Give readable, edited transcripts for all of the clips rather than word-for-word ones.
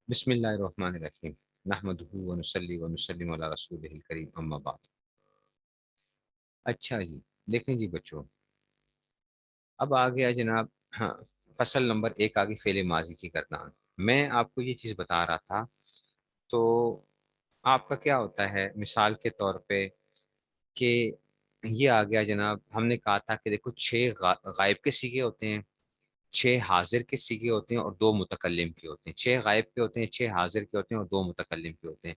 بسم اللہ الرحمن الرحیم نحمدہ ونصلی ونسلم علی رسولہ الکریم اما بعد۔ اچھا جی، دیکھیں جی بچوں، اب آ گیا جناب، ہاں، فصل نمبر 1 آگے فعل ماضی کی گردان۔ میں آپ کو یہ چیز بتا رہا تھا، تو آپ کا کیا ہوتا ہے مثال کے طور پہ کہ یہ آ گیا جناب، ہم نے کہا تھا کہ دیکھو 6 غائب کے سیغے ہوتے ہیں، 6 حاضر کے سیغے ہوتے ہیں اور 2 متکلم کے ہوتے ہیں۔ 6 غائب کے ہوتے ہیں، 6 حاضر کے ہوتے ہیں اور 2 متکلم کے ہوتے ہیں۔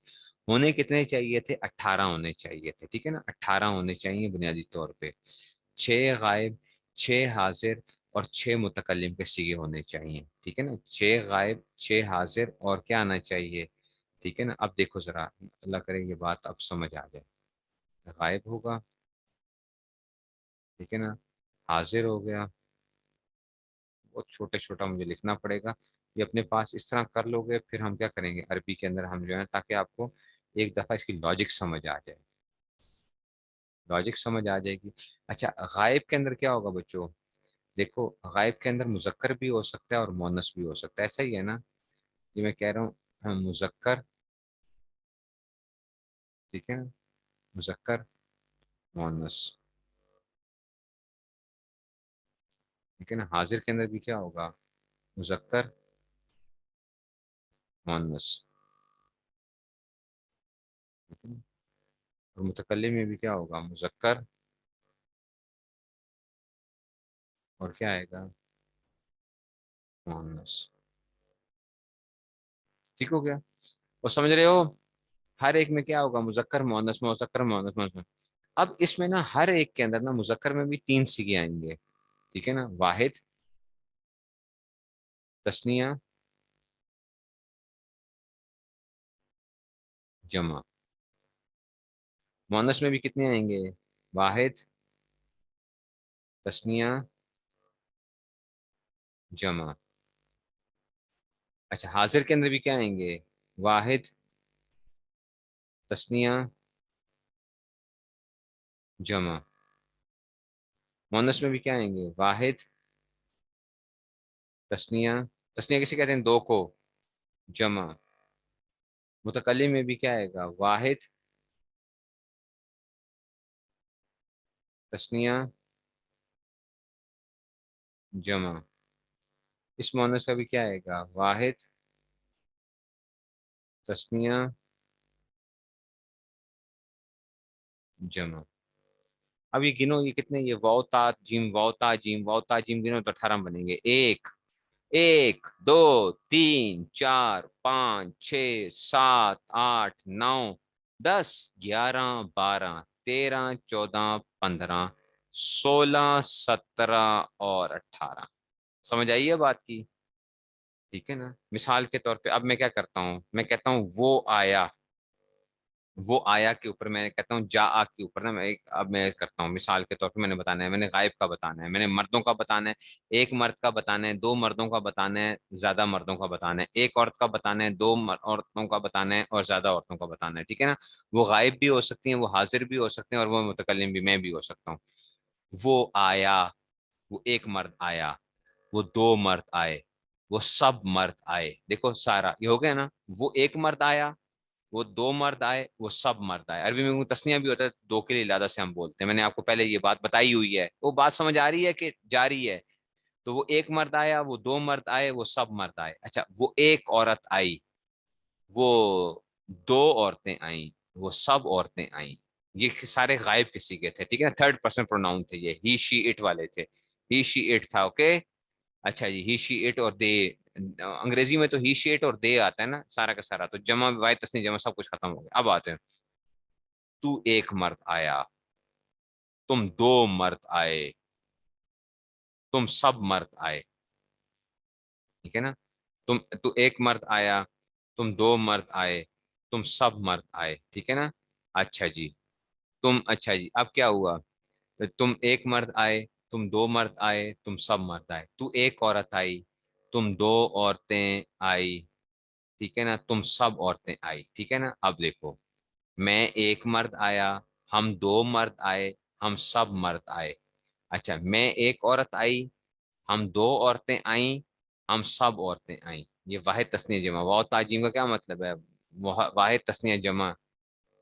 ہونے کتنے چاہیے تھے؟ 18 ہونے چاہیے تھے، ٹھیک ہے نا، 18 ہونے چاہیے بنیادی طور پہ۔ 6 غائب، 6 حاضر اور 6 متکلم کے سیغے ہونے چاہیے، ٹھیک ہے نا۔ 6 غائب، 6 حاضر اور کیا آنا چاہیے، ٹھیک ہے نا۔ اب دیکھو ذرا، اللہ کرے یہ بات اب سمجھ آ جائے۔ غائب ہوگا، ٹھیک ہے نا، حاضر ہو گیا، بہت چھوٹے چھوٹا مجھے لکھنا پڑے گا، یہ اپنے پاس اس طرح کر لو گے، پھر ہم کیا کریں گے عربی کے اندر ہم جو ہے، تاکہ آپ کو ایک دفعہ اس کی لاجک سمجھ آ جائے، لاجک سمجھ آ جائے گی۔ اچھا، غائب کے اندر کیا ہوگا بچوں؟ دیکھو، غائب کے اندر مذکر بھی ہو سکتا ہے اور مؤنث بھی ہو سکتا ہے، ایسا ہی ہے نا؟ یہ میں کہہ رہا ہوں، مذکر، ٹھیک ہے نا، مذکر، مؤنث، ٹھیک ہے نا۔ حاضر کے اندر بھی کیا ہوگا؟ مذکر، مؤنث، ٹھیک ہے نا؟ اور متکلم میں بھی کیا ہوگا؟ مذکر اور کیا آئے گا؟ مؤنث، ٹھیک ہو گیا؟ اور سمجھ رہے ہو، ہر ایک میں کیا ہوگا؟ مذکر، مؤنث، مذکر، مؤنث، مؤنث۔ اب اس میں نا ہر ایک کے اندر نا مذکر میں بھی 3 سیغے آئیں گے، ٹھیک ہے نا، واحد، تثنیہ، جمع۔ مؤنث میں بھی کتنے آئیں گے؟ واحد، تثنیہ، جمع۔ اچھا، حاضر کے اندر بھی کیا آئیں گے؟ واحد، تثنیہ، جمع۔ مؤنث میں بھی کیا آئیں گے؟ واحد، تثنیہ، تثنیہ کسے کہتے ہیں؟ 2 کو، جمع۔ متکلم میں بھی کیا آئے گا؟ واحد، تثنیہ، جمع۔ اس مؤنث کا بھی کیا آئے گا؟ واحد، تثنیہ، جمع۔ اب یہ گنو، یہ کتنے؟ یہ واو تا جیم، واو تا جیم، واو تا جیم گنو تو 18 بنیں گے۔ 1، 1، 2، 3، 4، 5، 6، 7، 8، 9، 10، 11، 12، 13، 14، 15، 16، 17 اور 18۔ سمجھ آئیے بات کی؟ ٹھیک ہے نا۔ مثال کے طور پہ اب میں کیا کرتا ہوں، میں کہتا ہوں وہ آیا، وہ آیا کے اوپر میں کہتا ہوں جا آ کے اوپر نا، اب میں کرتا ہوں مثال کے طور پہ، میں نے بتانا ہے، میں نے غائب کا بتانا ہے، میں نے مردوں کا بتانا ہے، 1 مرد کا بتانا ہے، 2 مردوں کا بتانا ہے، زیادہ مردوں کا بتانا ہے، 1 عورت کا بتانا ہے، 2 عورتوں کا بتانا ہے اور زیادہ عورتوں کا بتانا ہے، ٹھیک ہے نا۔ وہ غائب بھی ہو سکتی ہیں، وہ حاضر بھی ہو سکتے ہیں اور وہ متکلم بھی، میں بھی ہو سکتا ہوں۔ وہ آیا، وہ 1 مرد آیا، وہ 2 مرد آئے، وہ سب مرد آئے، دیکھو سارا یہ ہو گیا نا۔ وہ 1 مرد آیا، وہ 2 مرد آئے، وہ سب مرد آئے۔ عربی میں تسنیہ بھی ہوتا ہے، 2 کے لیے لادہ سے ہم بولتے ہیں، میں نے آپ کو پہلے یہ بات بتائی ہوئی ہے، وہ بات سمجھ آ رہی ہے کہ جاری ہے؟ تو وہ 1 مرد آیا، وہ 2 مرد آئے، وہ سب مرد آئے۔ اچھا، وہ 1 عورت آئی، وہ 2 عورتیں آئیں، وہ سب عورتیں آئیں۔ یہ سارے غائب کے سیغے تھے، ٹھیک ہے نا، 3rd پرسن پروناؤن تھے، یہ ہی شی اٹ والے تھے، ہی شی اٹ تھا، اوکے۔ اچھا جی، ہی شی اٹ اور دے، انگریزی میں تو ہی شی اٹ اور دے آتا ہے نا سارا کا سارا، تو جمع واحد تسنیہ جمع سب کچھ ختم ہو گیا۔ اب آتے ہیں، تو 1 مرد آیا، تم 2 مرد آئے، تم سب مرد آئے، ٹھیک ہے نا۔ تو 1 مرد آیا، تم 2 مرد آئے، تم سب مرد آئے، ٹھیک ہے نا۔ اچھا جی، اچھا جی، اب کیا ہوا؟ تم 1 مرد آئے، تم 2 مرد آئے، تم سب مرد آئے، تو 1 عورت آئی، تم 2 عورتیں آئی، ٹھیک ہے نا، تم سب عورتیں آئی، ٹھیک ہے نا۔ اب دیکھو، میں 1 مرد آیا، ہم 2 مرد آئے، ہم سب مرد آئے۔ اچھا، میں 1 عورت آئی، ہم 2 عورتیں آئیں، हम सब औरतें आई। ये वाहिद तस्नीय जमा। वाव ताजीम का क्या मतलब है? वाहिद तस्नीय जमा,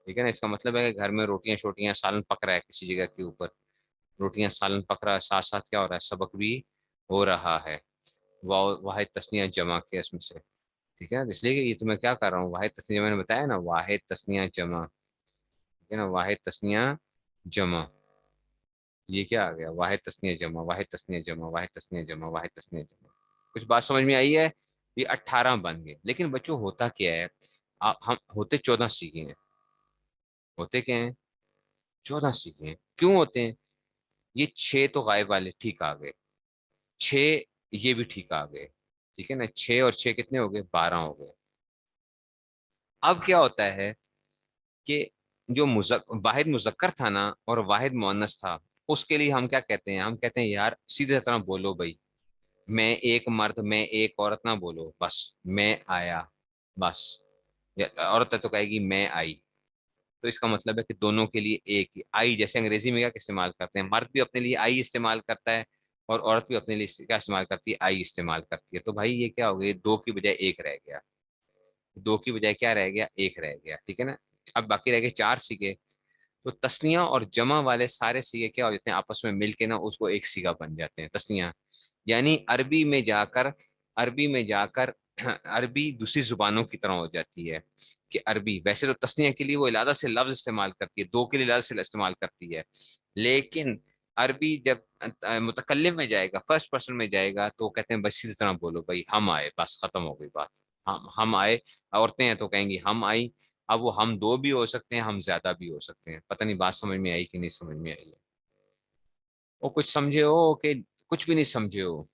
ठीक है ना। इसका मतलब है कि घर में रोटियां शोटियां सालन पक रहा है किसी जगह के ऊपर, रोटियां सालन पक रहा है, साथ साथ क्या हो रहा है, सबक भी हो रहा है। वाव वाहिद तस्नीय जमा के इसमें से, ठीक है ना। इसलिए कि ये तो मैं क्या कर रहा हूँ, वाहिद तस्नीय मैंने बताया ना, वाहिद तस्नीय जमा, ठीक है ना, वाहिद तस्नीय जमा। ये क्या आ गया, वाहिद तस्नीय जमा, वाहिद तस्नीय जमा, वाहिद तस्नीय जमा, वाहिद तस्नीय जमा। कुछ बात समझ में आई है? ये 18 बन गए, लेकिन बच्चों होता क्या है, हम होते 14 सीखे हैं। होते क्या हैं? 14 सीखे हैं। क्यों होते हैं? ये 6 तो गायब वाले ठीक आ गए, 6 ये भी ठीक आ गए, ठीक है ना। 6 और 6 कितने हो गए, 12 हो गए। अब क्या होता है कि जो वाहिद मुजक्कर था ना और वाहिद मुअन्नस था, उसके लिए हम क्या कहते हैं, हम कहते हैं यार सीधे तरह बोलो भाई, मैं एक मर्द मैं एक औरत ना बोलो बस, मैं आया बस। औरत है तो कहेगी मैं आई। तो इसका मतलब है कि दोनों के लिए एक ही आई। जैसे अंग्रेजी में क्या इस्तेमाल करते हैं, मर्द भी अपने लिए आई इस्तेमाल करता है और औरत भी अपने लिए क्या इस्तेमाल करती है, आई इस्तेमाल करती है। तो भाई ये क्या हो गया, दो की बजाय एक रह गया, दो की बजाय क्या रह गया, एक रह गया, ठीक है ना। अब बाकी रह गए 4 सीखे। तो तस्निया और जमा वाले सारे सीगे क्या हो जाते हैं, आपस में मिलके ना उसको एक सीगा बन जाते हैं, तस्निया। यानी अरबी में जाकर अरबी दूसरी जुबानों की तरह हो जाती है। कि अरबी वैसे तो तस्निया के लिए वो इलादा से लफ्ज इस्तेमाल करती है, दो के लिए इलादा से इस्तेमाल करती है, लेकिन अरबी जब मुतकल्लिम में जाएगा, फर्स्ट पर्सन में जाएगा, तो कहते हैं बस इसी तरह बोलो भाई, हम आए, बस खत्म हो गई बात। हम आए। औरतें हैं तो कहेंगी हम आई। अब वो हम दो भी हो सकते हैं, हम ज्यादा भी हो सकते हैं। पता नहीं बात समझ में आई कि नहीं समझ में आई है। वो कुछ समझे हो कि कुछ भी नहीं समझे हो?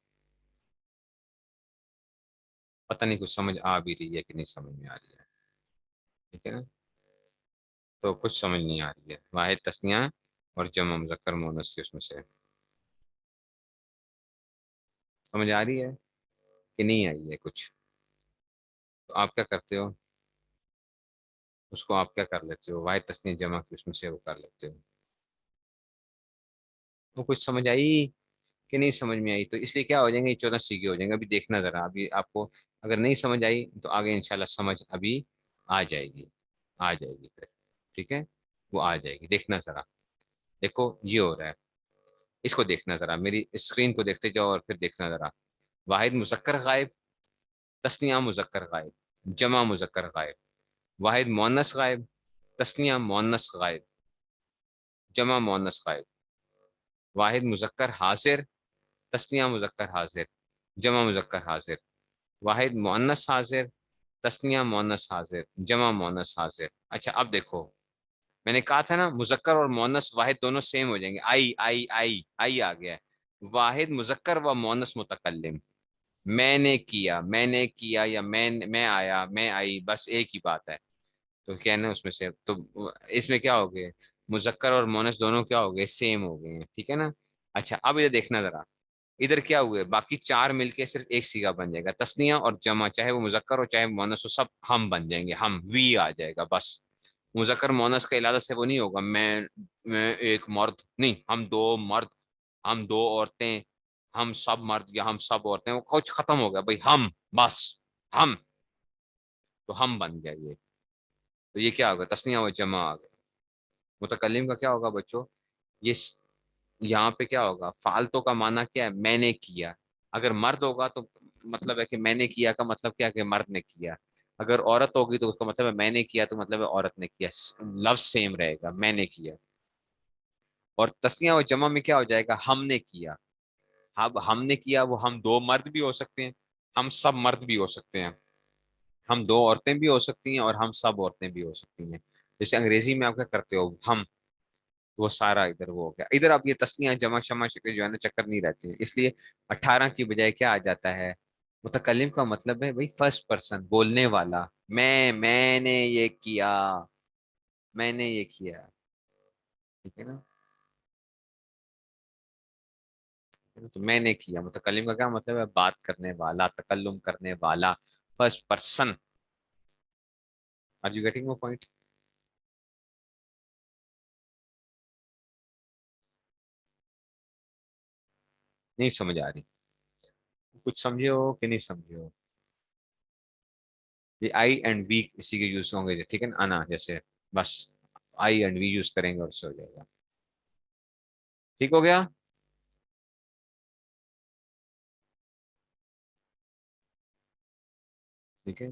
पता नहीं कुछ समझ आ भी रही है कि नहीं समझ में आ रही है, ठीक है ना। तो कुछ समझ नहीं आ रही है, वाहिद तस्निया और जमा मुजक्कर मुअन्नस की उसमें से समझ आ रही है कि नहीं आई है कुछ? तो आप क्या करते हो, उसको आप क्या कर लेते हो, वाहिद तस्निया जमा की उसमें से वो कर लेते हो। तो कुछ समझ आई कि नहीं समझ में आई? तो इसलिए क्या हो जाएंगे, 14 सीखे हो जाएंगे। अभी देखना जरा, अभी आपको अगर नहीं समझ आई तो आगे इंशाल्लाह समझ अभी आ जाएगी, आ जाएगी फिर, ठीक है। वो आ जाएगी, देखना जरा। देखो ये हो रहा है, इसको देखना जरा, मेरी स्क्रीन को देखते जाओ और फिर देखना जरा। वाहिद मुजक्कर गायब, तस्निया मुजक्कर गायब, जमा मुजक्कर गायब, वाहिद मुअन्नस गायब, तस्निया मुअन्नस गायब, जमा मुअन्नस गायब, वाहिद मुजक्कर हाजिर, तस्निया मुजक्कर हाजिर, जमा मुजक्कर हाजिर, वाहिद मुअन्नस हाजिर, तस्निया मुअन्नस हाजिर, जमा मुअन्नस हाजिर। अच्छा अब देखो, मैंने कहा था ना मुजक्कर और मुअन्नस वाहिद दोनों सेम हो जाएंगे, आई आई आई आई आ गया है। वाहिद मुजक्कर व मुअन्नस मुतकल्लिम, मैंने किया या मैं आया मैं आई, बस एक ही बात है। तो क्या है ना उसमें से, तो इसमें क्या हो गए, मुजक्कर और मोनस दोनों क्या हो गए, सेम हो गए हैं, ठीक है ना। अच्छा अब इधर देखना जरा, इधर क्या हुए, बाकी चार मिलके सिर्फ एक सीगा बन जाएगा, तस्निया और जमा, चाहे वो मुजक्कर हो चाहे मोनस हो, सब हम बन जाएंगे, हम वी आ जाएगा बस। मुजक्कर मोनस का इलादा से वो नहीं होगा, मैं एक मर्द नहीं, हम दो मर्द, हम दो औरतें, हम सब मर्द या हम सब औरतें, वो कुछ खत्म हो गया भाई, हम बस, हम, तो हम बन गया ये। तो ये क्या होगा, तस्निया और जमा आ गया। मुतकल्लिम का क्या होगा बच्चों, ये यहाँ पे क्या होगा, फालतू का माना क्या है, मैंने किया। अगर मर्द होगा तो मतलब है कि मैंने किया का मतलब क्या है कि मर्द ने किया। अगर औरत होगी तो उसका मतलब है मैंने किया तो मतलब है औरत ने किया, लफ्ज सेम रहेगा, मैंने किया। और तस्निया और जमा में क्या हो जाएगा, हमने किया। अब हमने किया वो हम दो मर्द भी हो सकते हैं, हम सब मर्द भी हो सकते हैं, हम दो औरतें भी हो सकती हैं और हम सब औरतें भी हो सकती हैं। जैसे अंग्रेजी में आप क्या करते हो, हम, वो सारा इधर वो हो गया। इधर अब ये तस्नियां जमा शमा शक्ल जो है ना चक्कर नहीं रहती है, इसलिए 18 की बजाय क्या आ जाता है, मुतकल्लिम का मतलब है भाई फर्स्ट पर्सन बोलने वाला, मैंने ये किया, मैंने ये किया, ठीक है ना। तो मैंने किया, मुतकल्लिम का क्या मतलब है, बात करने वाला, तकल्लुम करने वाला, first person. Are you getting my point? नहीं समझ आ रही? कुछ समझे हो कि नहीं समझे हो? ये आई एंड वी इसी के यूज होंगे, ठीक है ना, आना जैसे, बस आई एंड वी यूज करेंगे और उससे हो जाएगा। ठीक हो गया? ठीक है,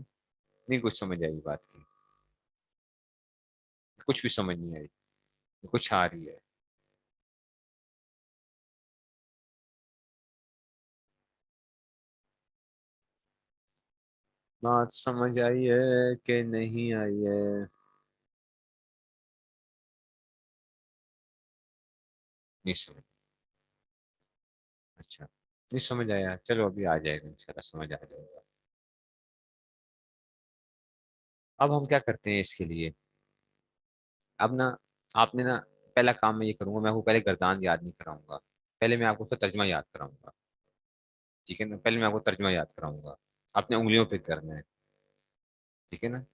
नहीं कुछ समझ आई बात की? कुछ भी समझ नहीं आई? कुछ आ रही है? बात समझ आई है कि नहीं आई है? नहीं समझ? अच्छा, नहीं समझ आया, चलो अभी आ जाएगा इंशाल्लाह, समझ आ जाएगा। अब हम क्या करते हैं इसके लिए? अब ना, आपने ना, पहला काम मैं ये करूंगा, मैं आपको पहले गर्दान याद नहीं कराऊंगा, पहले मैं आपको उसका तर्जमा याद कराऊंगा। ठीक है ना, पहले मैं आपको तर्जमा याद कराऊंगा, आपने उंगलियों पे करना है। ठीक है ना,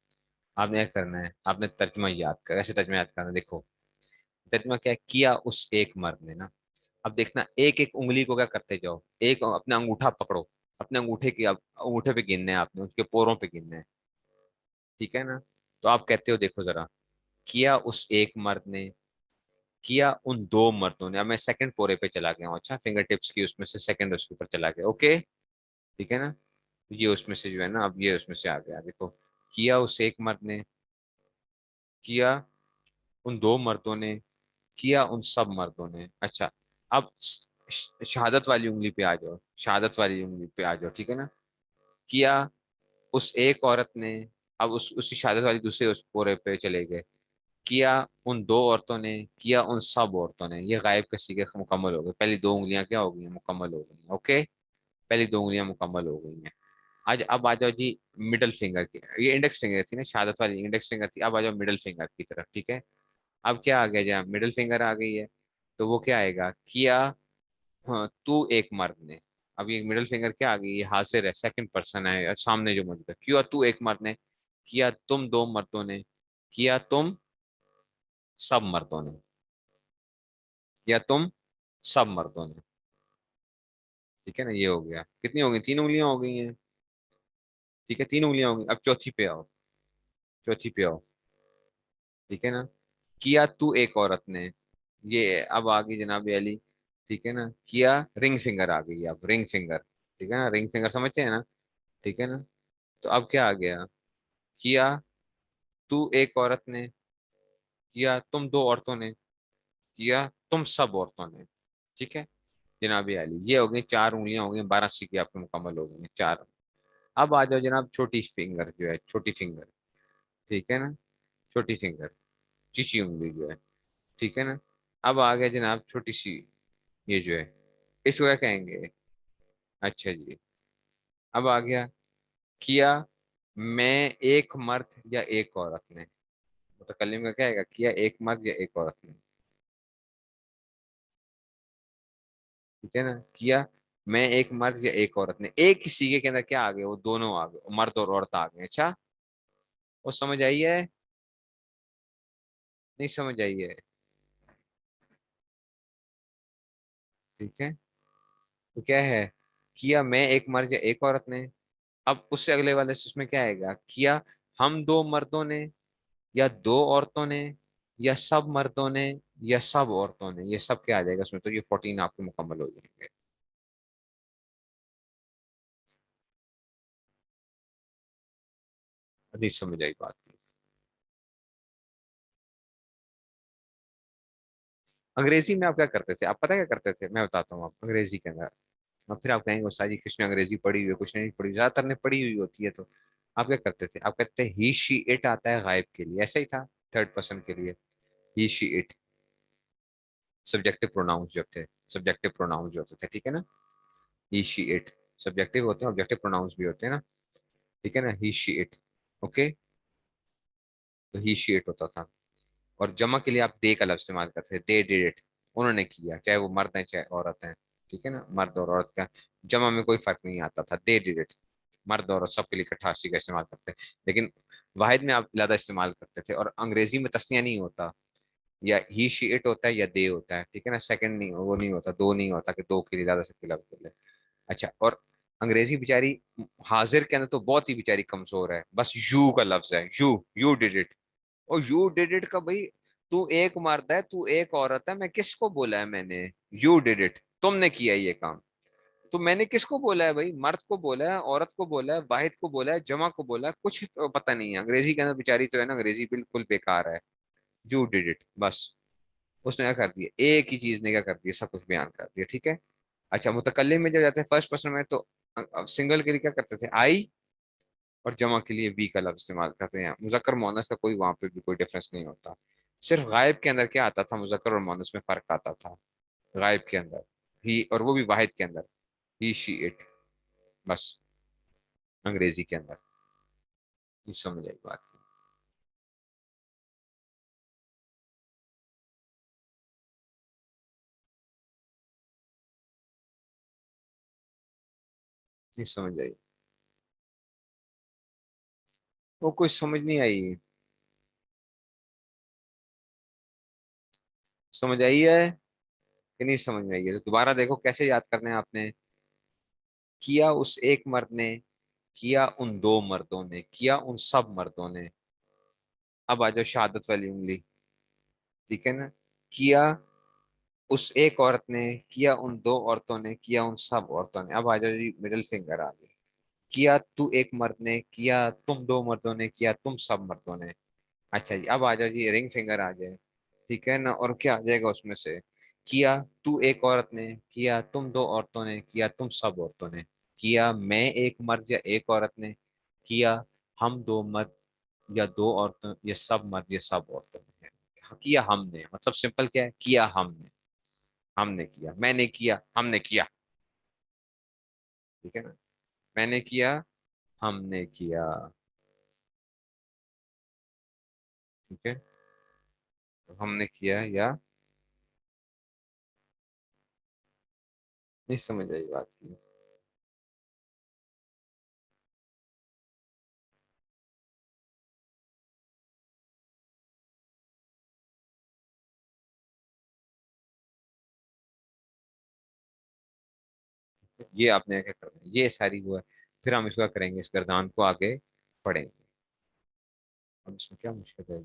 आपने क्या करना है, आपने तर्जमा याद कर, ऐसे तर्जमा याद करना है। देखो, तर्जमा क्या है? किया उस एक मर्द ने ना। अब देखना, एक एक उंगली को क्या करते जाओ, एक अपना अंगूठा पकड़ो, अपने अंगूठे की, अब अंगूठे पे गिनना है आपने, उसके पोरों पे गिनना है। ठीक है ना, तो आप कहते हो, देखो जरा, किया उस एक मर्द ने, किया उन दो मर्दों ने। अब मैं सेकंड पोरे पे चला गया हूँ, अच्छा, फिंगर टिप्स की उसमें से सेकंड उसके ऊपर चला गया, ओके। ठीक है ना, तो ये उसमें से जो है ना, अब ये उसमें से आ गया, देखो, किया उस एक मर्द ने, किया उन दो मर्दों ने, किया उन सब मर्दों ने। अच्छा, अब शहादत वाली उंगली पे आ जाओ, शहादत वाली उंगली पे आ जाओ, ठीक है ना। किया उस एक औरत ने, अब उस उसी शहादत वाली दूसरे उस पूरे पे चले गए, किया उन दो औरतों ने, किया उन सब औरतों ने। ये गायब के सीगे मुकम्मल हो गए, पहली दो उंगलियां क्या हो गई हैं? मुकम्मल हो गई हैं, ओके। पहली दो उंगलियां मुकम्मल हो गई हैं। आज अब आ जाओ जी मिडल फिंगर की, ये इंडेक्स फिंगर थी ना, शहादत वाली इंडेक्स फिंगर थी, अब आ जाओ मिडल फिंगर की तरफ, ठीक है। अब क्या आ गया, जहाँ मिडिल फिंगर आ गई है, तो वो क्या आएगा? किया, हाँ, तू एक मर्द ने। अब ये मिडिल फिंगर क्या आ गई? ये हाजिर है, सेकंड पर्सन है, और सामने जो मौजूद है, किया तू एक मर्द ने, किया तुम दो मर्दों ने, किया तुम सब मर्दों ने, किया तुम सब मर्दों ने। ठीक है ना, ये हो गया, कितनी हो गई? तीन उंगलियां हो गई हैं। ठीक है, तीन उंगलियां हो गई, अब चौथी पे आओ, चौथी पे आओ। ठीक है ना, किया तू एक औरत ने, ये अब आ गई जनाब अली। ठीक है ना, किया रिंग फिंगर आ गई, अब रिंग फिंगर। ठीक है ना, रिंग फिंगर समझते हैं ना? ठीक है ना, तो अब क्या आ गया? किया तू एक औरत ने, किया तुम दो औरतों ने, किया तुम सब औरतों ने। ठीक है जनाब अली, ये हो गई चार उंगलियां, हो गई 12 सीखे आपके मुकम्मल हो गई चार। अब आ जाओ जनाब छोटी फिंगर जो है, छोटी फिंगर। ठीक है ना, छोटी फिंगर, चीची उंगली जो है। ठीक है ना, अब आ गया जनाब छोटी सी, ये जो है, इसको क्या कहेंगे? अच्छा जी, अब आ गया, किया मैं एक मर्द या एक औरत ने। मुतकल्लिम का क्या आएगा? किया एक मर्द या एक औरत ने। ठीक है ना, किया मैं एक मर्द या एक औरत ने, एक ही सीगे के अंदर क्या आ गए? वो दोनों आ गए, मर्द और औरत आ गए। अच्छा, वो समझ आई है? नहीं समझ आई है? ठीक है, तो क्या है? किया मैं एक मर्द या एक औरत ने। अब उससे अगले वाले से उसमें क्या आएगा? किया हम दो मर्दों ने, या दो औरतों ने, या सब मर्दों ने, या सब औरतों ने। ये सब क्या आ जाएगा उसमें? तो ये 14 आपके मुकम्मल हो जाएंगे। नहीं समझ आई बात की? अंग्रेजी में आप क्या करते थे? आप पता है क्या करते थे? मैं बताता हूँ आप, अंग्रेजी के अंदर, और फिर आप कहेंगे उस्ताद जी किसने अंग्रेजी पढ़ी हुई है, कुछ नहीं पढ़ी, ज्यादातर ने पढ़ी हुई होती है। तो आप क्या करते थे? आप कहते थे ही शी इट आता है गायब के लिए, ऐसा ही था, थर्ड पर्सन के लिए, ही शी इट। सब्जेक्टिव प्रोनाउंस जो थे, सब्जेक्टिव प्रोनाउंस जो होते थे, ठीक है ना, ही शी इट सब्जेक्टिव होते हैं, ऑब्जेक्टिव प्रोनाउंस भी होते हैं ना। ठीक है ना, ही शी इट, ओके। तो ही शी इट होता था। और जमा के लिए आप दे का लफ्ज इस्तेमाल करते थे, दे डिड इट, उन्होंने किया, चाहे वो मर्द है चाहे औरत है। ठीक है ना, मर्द और औरत का जमा में कोई फर्क नहीं आता था, दे डिड इट, मर्द औरत सबके लिए इकट्ठा सी का इस्तेमाल करते, लेकिन वाहिद में आप ज्यादा इस्तेमाल करते थे। और अंग्रेजी में तस्निया नहीं होता, या ही शी इट होता है या दे होता है। ठीक है ना, सेकंड नहीं, वो नहीं होता, दो नहीं होता कि दो के लिए ज्यादा से लफ्ज बोले। अच्छा, और انگریزی بیچاری حاضر کے اندر تو بہت ہی بیچاری کمزور ہے، بس یو کا لفظ ہے، یو ڈیڈ اٹ. اور یو ڈیڈ اٹ کا بھائی، تو ایک مرد ہے تو ایک عورت ہے، میں کس کو بولا ہے میں نے؟ یو ڈیڈ اٹ، تم نے کیا یہ کام. تو میں نے کس کو بولا ہے بھائی؟ مرد کو بولا ہے، عورت کو بولا ہے، واحد کو بولا ہے، جمع کو بولا ہے، کچھ پتہ نہیں ہے انگریزی کے اندر بیچاری تو ہے نا، انگریزی بالکل بیکار ہے. یو ڈیڈ اٹ بس. اس نے کیا کر دیا، ایک ہی چیز نے کیا کر دیا، سب کچھ بیان کر دیا. ٹھیک ہے. اچھا متکلم میں جب جاتے ہیں فرسٹ پرسن میں، تو سنگل کے لیے کیا کرتے تھے؟ آئی، اور جمع کے لیے وی کا لفظ استعمال کرتے ہیں. مذکر مؤنث کا کوئی وہاں پہ بھی کوئی ڈفرنس نہیں ہوتا. صرف غائب کے اندر کیا آتا تھا، مذکر اور مؤنث میں فرق آتا تھا. غائب کے اندر ہی، اور وہ بھی واحد کے اندر ہی شی اٹ، بس. انگریزی کے اندر یہ سمجھ آئی بات کی؟ یہ سمجھ آئی؟ وہ کوئی سمجھ نہیں آئی. سمجھ آئی ہے کہ نہیں سمجھ میں آئی ہے؟ تو دوبارہ دیکھو کیسے یاد کرنے ہیں آپ نے. کیا اس ایک مرد نے، کیا ان دو مردوں نے، کیا ان سب مردوں نے. اب آ جاؤ شہادت والی انگلی. ٹھیک ہے نا. کیا اس ایک عورت نے، کیا ان دو عورتوں نے، کیا ان سب عورتوں نے. اب آ جاؤ جی مڈل فنگر آ گئی. کیا تو ایک مرد نے، کیا تم دو مردوں نے، کیا تم سب مردوں نے. اچھا جی اب آ جاؤ جی رنگ فنگر آ جائے. ٹھیک ہے نا. اور کیا آ جائے گا اس میں سے؟ کیا تو ایک عورت نے، کیا تم دو عورتوں نے، کیا تم سب عورتوں نے. کیا میں ایک مرد یا ایک عورت نے، کیا ہم دو مرد یا دو عورتوں، یہ سب مرد یا سب عورتوں نے. کیا ہم نے، مطلب سمپل کیا ہے، کیا ہم نے. ہم نے کیا، میں نے کیا، ہم نے کیا. ٹھیک ہے نا. میں نے کیا، ہم نے کیا. ٹھیک ہے. تو ہم نے کیا یا نہیں سمجھ آئی بات کی؟ یہ آپ نے کیا کرنا ہے، یہ ساری وہ ہے. پھر ہم اس کا کریں گے، اس گردان کو آگے پڑھیں گے. اب اس میں کیا مشکل ہے